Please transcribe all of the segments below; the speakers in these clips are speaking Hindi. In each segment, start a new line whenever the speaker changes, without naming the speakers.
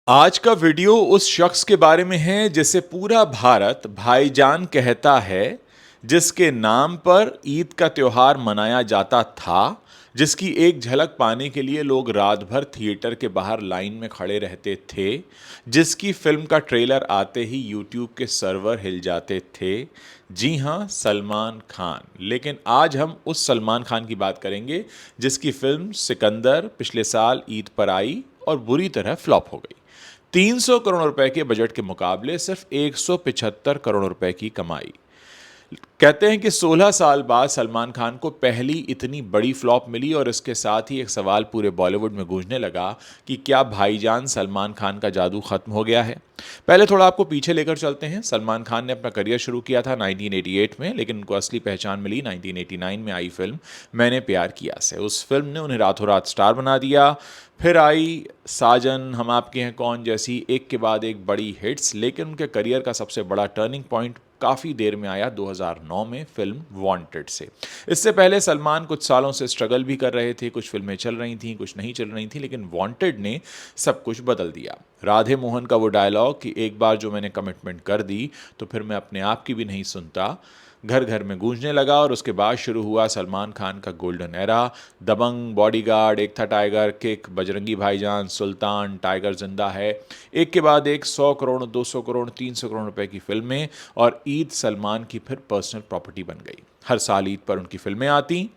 आज का वीडियो उस शख्स के बारे में है जिसे पूरा भारत भाईजान कहता है, जिसके नाम पर ईद का त्योहार मनाया जाता था, जिसकी एक झलक पाने के लिए लोग रात भर थिएटर के बाहर लाइन में खड़े रहते थे, जिसकी फिल्म का ट्रेलर आते ही यूट्यूब के सर्वर हिल जाते थे। जी हाँ, सलमान खान। लेकिन आज हम उस सलमान खान की बात करेंगे जिसकी फिल्म सिकंदर पिछले साल ईद पर आई और बुरी तरह फ्लॉप हो गई। 300 करोड़ रुपए के बजट के मुकाबले सिर्फ 175 करोड़ रुपए की कमाई। कहते हैं कि 16 साल बाद सलमान खान को पहली इतनी बड़ी फ्लॉप मिली और इसके साथ ही एक सवाल पूरे बॉलीवुड में गूंजने लगा कि क्या भाईजान सलमान खान का जादू खत्म हो गया है। पहले थोड़ा आपको पीछे लेकर चलते हैं। सलमान खान ने अपना करियर शुरू किया था 1988 में, लेकिन उनको असली पहचान मिली 1989 में आई फिल्म मैंने प्यार किया से। उस फिल्म ने उन्हें रातों रात स्टार बना दिया। फिर आई साजन, हम आपके हैं कौन जैसी एक के बाद एक बड़ी हिट्स, लेकिन उनके करियर का सबसे बड़ा टर्निंग पॉइंट काफ़ी देर में आया 2009 में फिल्म वांटेड से। इससे पहले सलमान कुछ सालों से स्ट्रगल भी कर रहे थे, कुछ फिल्में चल रही थीं, कुछ नहीं चल रही थीं, लेकिन वांटेड ने सब कुछ बदल दिया। राधे मोहन का वो डायलॉग कि एक बार जो मैंने कमिटमेंट कर दी तो फिर मैं अपने आप की भी नहीं सुनता, घर घर में गूंजने लगा और उसके बाद शुरू हुआ सलमान खान का गोल्डन एरा। दबंग, बॉडीगार्ड, एक था टाइगर, किक, बजरंगी भाईजान, सुल्तान, टाइगर जिंदा है, एक के बाद एक 100 करोड़, 200 करोड़, 300 करोड़ रुपए की फिल्में, और ईद सलमान की फिर पर्सनल प्रॉपर्टी बन गई। हर साल ईद पर उनकी फिल्में आती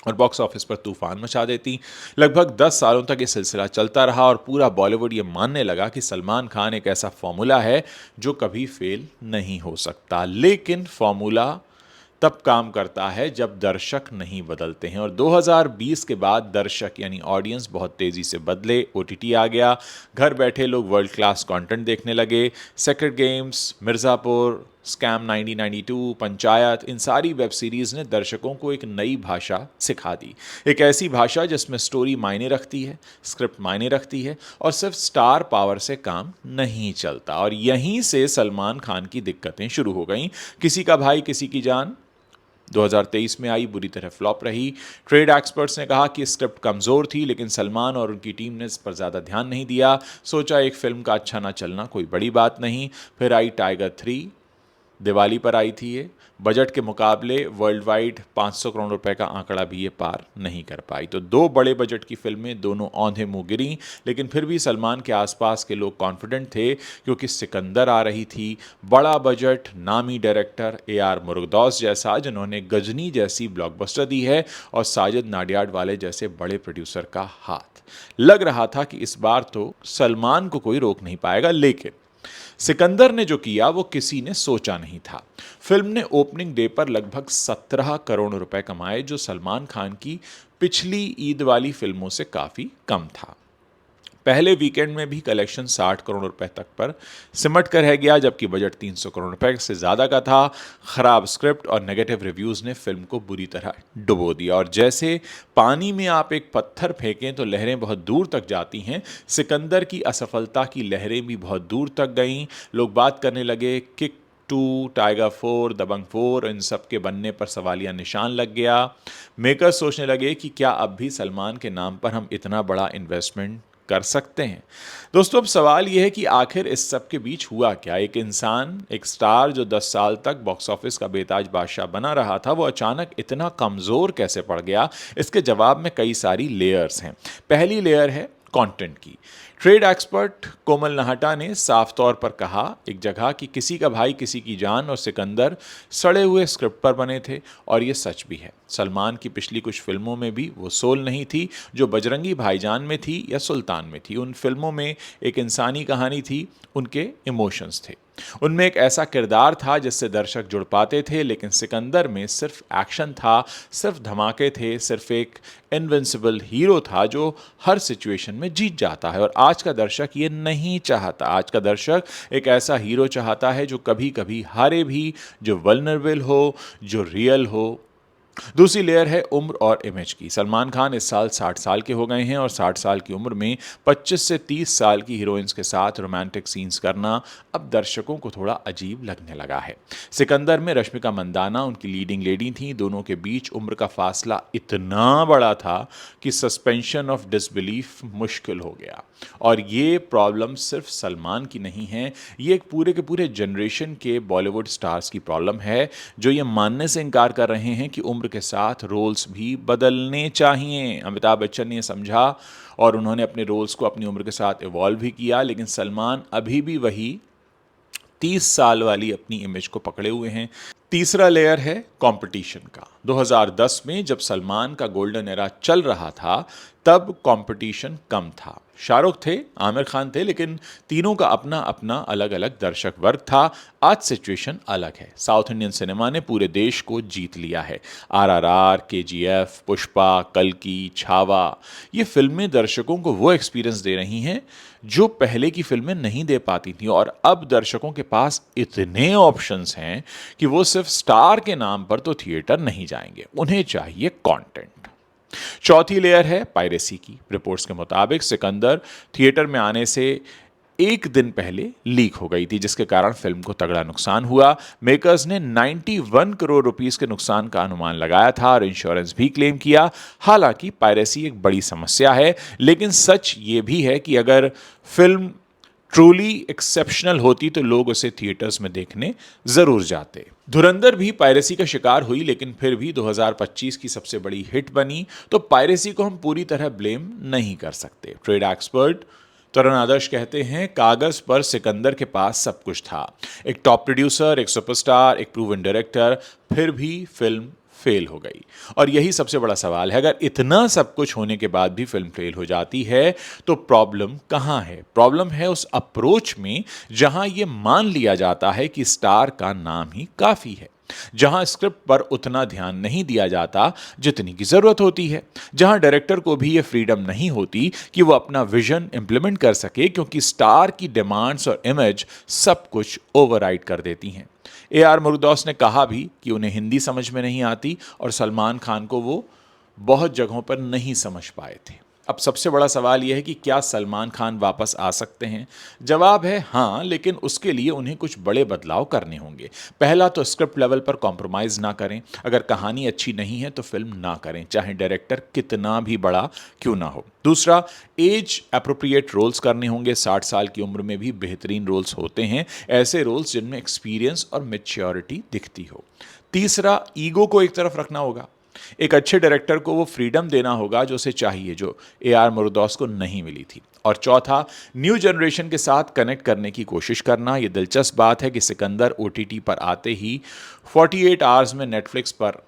और बॉक्स ऑफिस पर तूफान मचा देती। लगभग 10 सालों तक ये सिलसिला चलता रहा और पूरा बॉलीवुड ये मानने लगा कि सलमान खान एक ऐसा फॉर्मूला है जो कभी फेल नहीं हो सकता। लेकिन फॉर्मूला तब काम करता है जब दर्शक नहीं बदलते हैं, और 2020 के बाद दर्शक यानी ऑडियंस बहुत तेजी से बदले। ओटीटी आ गया, घर बैठे लोग वर्ल्ड क्लास कंटेंट देखने लगे। Sacred Games, Mirzapur, scam 1992, Panchayat, इन सारी वेब सीरीज़ ने दर्शकों को एक नई भाषा सिखा दी। एक ऐसी भाषा जिसमें स्टोरी मायने रखती है, स्क्रिप्ट मायने रखती है, और सिर्फ स्टार पावर से काम नहीं चलता। और यहीं से सलमान खान की दिक्कतें शुरू हो गईं। किसी का भाई किसी की जान 2023 में आई, बुरी तरह फ्लॉप रही। ट्रेड एक्सपर्ट्स ने कहा कि स्क्रिप्ट कमज़ोर थी, लेकिन सलमान और उनकी टीम ने इस पर ज़्यादा ध्यान नहीं दिया। सोचा एक फिल्म का अच्छा ना चलना कोई बड़ी बात नहीं। फिर आई टाइगर 3, दिवाली पर आई थी ये। बजट के मुकाबले वर्ल्ड वाइड 500 करोड़ रुपए का आंकड़ा भी ये पार नहीं कर पाई। तो दो बड़े बजट की फिल्में, दोनों औंधे मुंह गिरी, लेकिन फिर भी सलमान के आसपास के लोग कॉन्फिडेंट थे, क्योंकि सिकंदर आ रही थी। बड़ा बजट, नामी डायरेक्टर AR मुरुगदौस जैसा, जिन्होंने गजनी जैसी ब्लॉकबस्टर दी है, और साजिद नाडियाड वाले जैसे बड़े प्रोड्यूसर का हाथ। लग रहा था कि इस बार तो सलमान को कोई रोक नहीं पाएगा। लेकिन सिकंदर ने जो किया वो किसी ने सोचा नहीं था। फिल्म ने ओपनिंग डे पर लगभग 17 करोड़ रुपए कमाए, जो सलमान खान की पिछली ईद वाली फिल्मों से काफी कम था। पहले वीकेंड में भी कलेक्शन 60 करोड़ रुपए तक पर सिमट कर रह गया, जबकि बजट 300 करोड़ रुपए से ज़्यादा का था। खराब स्क्रिप्ट और नेगेटिव रिव्यूज़ ने फिल्म को बुरी तरह डुबो दिया। और जैसे पानी में आप एक पत्थर फेंकें तो लहरें बहुत दूर तक जाती हैं, सिकंदर की असफलता की लहरें भी बहुत दूर तक गईं। लोग बात करने लगे किक 2, टाइगर 4, दबंग 4, इन सब के बनने पर सवालिया निशान लग गया। मेकर्स सोचने लगे कि क्या अब भी सलमान के नाम पर हम इतना बड़ा इन्वेस्टमेंट कर सकते हैं। दोस्तों, अब सवाल यह है कि आखिर इस सब के बीच हुआ क्या। एक इंसान, एक स्टार जो 10 साल तक बॉक्स ऑफिस का बेताज बादशाह बना रहा था, वो अचानक इतना कमजोर कैसे पड़ गया। इसके जवाब में कई सारी लेयर्स हैं। पहली लेयर है कंटेंट की। ट्रेड एक्सपर्ट कोमल नाहटा ने साफ तौर पर कहा एक जगह कि किसी का भाई किसी की जान और सिकंदर सड़े हुए स्क्रिप्ट पर बने थे, और ये सच भी है। सलमान की पिछली कुछ फिल्मों में भी वो सोल नहीं थी जो बजरंगी भाईजान में थी या सुल्तान में थी। उन फिल्मों में एक इंसानी कहानी थी, उनके इमोशंस थे, उनमें एक ऐसा किरदार था जिससे दर्शक जुड़ पाते थे। लेकिन सिकंदर में सिर्फ एक्शन था, सिर्फ धमाके थे, सिर्फ एक इनविंसिबल हीरो था जो हर सिचुएशन में जीत जाता है। और आज का दर्शक ये नहीं चाहता। आज का दर्शक एक ऐसा हीरो चाहता है जो कभी कभी हारे भी, जो वल्नरेबल हो, जो रियल हो, दूसरी लेयर है उम्र और इमेज की। सलमान खान इस साल 60 साल के हो गए हैं और 60 साल की उम्र में 25 से 30 साल की हीरोइंस के साथ रोमांटिक सीन्स करना अब दर्शकों को थोड़ा अजीब लगने लगा है। सिकंदर में रश्मिका मंदाना उनकी लीडिंग लेडी थी। दोनों के बीच उम्र का फासला इतना बड़ा था कि सस्पेंशन ऑफ डिसबिलीफ मुश्किल हो गया। और ये प्रॉब्लम सिर्फ सलमान की नहीं है, ये एक पूरे के पूरे जनरेशन के बॉलीवुड स्टार्स की प्रॉब्लम है, जो ये मानने से इनकार कर रहे हैं कि उम्र के साथ रोल्स भी बदलने चाहिए। अमिताभ बच्चन ने समझा और उन्होंने अपने रोल्स को अपनी उम्र के साथ इवॉल्व भी किया, लेकिन सलमान अभी भी वही 30 साल वाली अपनी इमेज को पकड़े हुए हैं। तीसरा लेयर है कंपटीशन का। 2010 में जब सलमान का गोल्डन एरा चल रहा था तब कंपटीशन कम था। शाहरुख थे, आमिर खान थे, लेकिन तीनों का अपना अपना अलग अलग दर्शक वर्ग था। आज सिचुएशन अलग है। साउथ इंडियन सिनेमा ने पूरे देश को जीत लिया है। RRR, KGF, पुष्पा, कल्कि, छावा, ये फिल्में दर्शकों को वो एक्सपीरियंस दे रही हैं जो पहले की फिल्में नहीं दे पाती थी। और अब दर्शकों के पास इतने ऑप्शंस हैं कि वो सिर्फ स्टार के नाम पर तो थिएटर नहीं जाएंगे, उन्हें चाहिए कंटेंट। चौथी लेयर है पायरेसी की। रिपोर्ट्स के मुताबिक सिकंदर थिएटर में आने से एक दिन पहले लीक हो गई थी, जिसके कारण फिल्म को तगड़ा नुकसान हुआ। मेकर्स ने 91 करोड़ रुपीस के नुकसान का अनुमान लगाया था और इंश्योरेंस भी क्लेम किया। हालांकि पायरेसी एक बड़ी समस्या है, लेकिन सच ये भी है कि अगर फिल्म ट्रूली एक्सेप्शनल होती तो लोग उसे थिएटर्स में देखने जरूर जाते। धुरंधर भी पायरेसी का शिकार हुई, लेकिन फिर भी 2025 की सबसे बड़ी हिट बनी, तो पायरेसी को हम पूरी तरह ब्लेम नहीं कर सकते। ट्रेड एक्सपर्ट तरुण आदर्श कहते हैं, कागज पर सिकंदर के पास सब कुछ था, एक टॉप प्रोड्यूसर, एक सुपरस्टार, एक प्रूवन डायरेक्टर, फिर भी फिल्म फेल हो गई। और यही सबसे बड़ा सवाल है, अगर इतना सब कुछ होने के बाद भी फिल्म फेल हो जाती है तो प्रॉब्लम कहां है? प्रॉब्लम है उस अप्रोच में जहां यह मान लिया जाता है कि स्टार का नाम ही काफी है, जहां स्क्रिप्ट पर उतना ध्यान नहीं दिया जाता जितनी की जरूरत होती है, जहां डायरेक्टर को भी यह फ्रीडम नहीं होती कि वो अपना विजन इंप्लीमेंट कर सके, क्योंकि स्टार की डिमांड्स और इमेज सब कुछ ओवरराइड कर देती हैं। AR मुरुगदौस ने कहा भी कि उन्हें हिंदी समझ में नहीं आती और सलमान खान को वो बहुत जगहों पर नहीं समझ पाए थे। अब सबसे बड़ा सवाल यह है कि क्या सलमान खान वापस आ सकते हैं? जवाब है हाँ, लेकिन उसके लिए उन्हें कुछ बड़े बदलाव करने होंगे। पहला तो स्क्रिप्ट लेवल पर कॉम्प्रोमाइज़ ना करें। अगर कहानी अच्छी नहीं है तो फिल्म ना करें, चाहे डायरेक्टर कितना भी बड़ा क्यों ना हो। दूसरा, एज एप्रोप्रिएट रोल्स करने होंगे। 60 साल की उम्र में भी बेहतरीन रोल्स होते हैं, ऐसे रोल्स जिनमें एक्सपीरियंस और मैच्योरिटी दिखती हो। तीसरा, ईगो को एक तरफ रखना होगा। एक अच्छे डायरेक्टर को वो फ्रीडम देना होगा जो उसे चाहिए, जो AR मुरुगदौस को नहीं मिली थी। और चौथा, न्यू जनरेशन के साथ कनेक्ट करने की कोशिश करना। ये दिलचस्प बात है कि सिकंदर OTT पर आते ही 48 आवर्स में नेटफ्लिक्स पर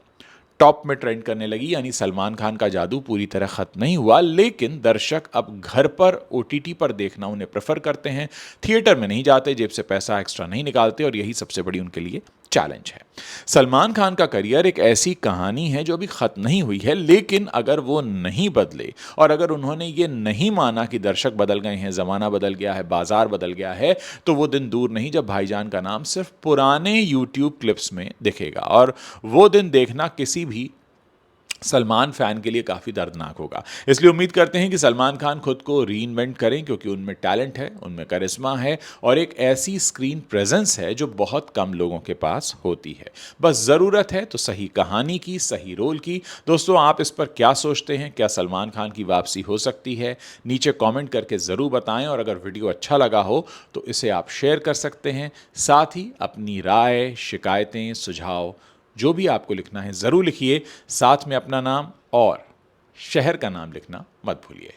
टॉप में ट्रेंड करने लगी, यानी सलमान खान का जादू पूरी तरह खत्म नहीं हुआ, लेकिन दर्शक अब घर पर OTT पर देखना उन्हें प्रेफर करते हैं, थिएटर में नहीं जाते, जेब से पैसा एक्स्ट्रा नहीं निकालते, और यही सबसे बड़ी उनके लिए चैलेंज है। सलमान खान का करियर एक ऐसी कहानी है जो अभी खत्म नहीं हुई है, लेकिन अगर वो नहीं बदले और अगर उन्होंने ये नहीं माना कि दर्शक बदल गए हैं, जमाना बदल गया है, बाजार बदल गया है, तो वो दिन दूर नहीं जब भाईजान का नाम सिर्फ पुराने YouTube क्लिप्स में दिखेगा। और वो दिन देखना किसी भी सलमान फैन के लिए काफ़ी दर्दनाक होगा। इसलिए उम्मीद करते हैं कि सलमान खान खुद को रीइन्वेंट करें, क्योंकि उनमें टैलेंट है, उनमें करिश्मा है और एक ऐसी स्क्रीन प्रेजेंस है जो बहुत कम लोगों के पास होती है। बस ज़रूरत है तो सही कहानी की, सही रोल की। दोस्तों, आप इस पर क्या सोचते हैं? क्या सलमान खान की वापसी हो सकती है? नीचे कॉमेंट करके ज़रूर बताएं, और अगर वीडियो अच्छा लगा हो तो इसे आप शेयर कर सकते हैं। साथ ही अपनी राय, शिकायतें, सुझाव जो भी आपको लिखना है ज़रूर लिखिए। साथ में अपना नाम और शहर का नाम लिखना मत भूलिए।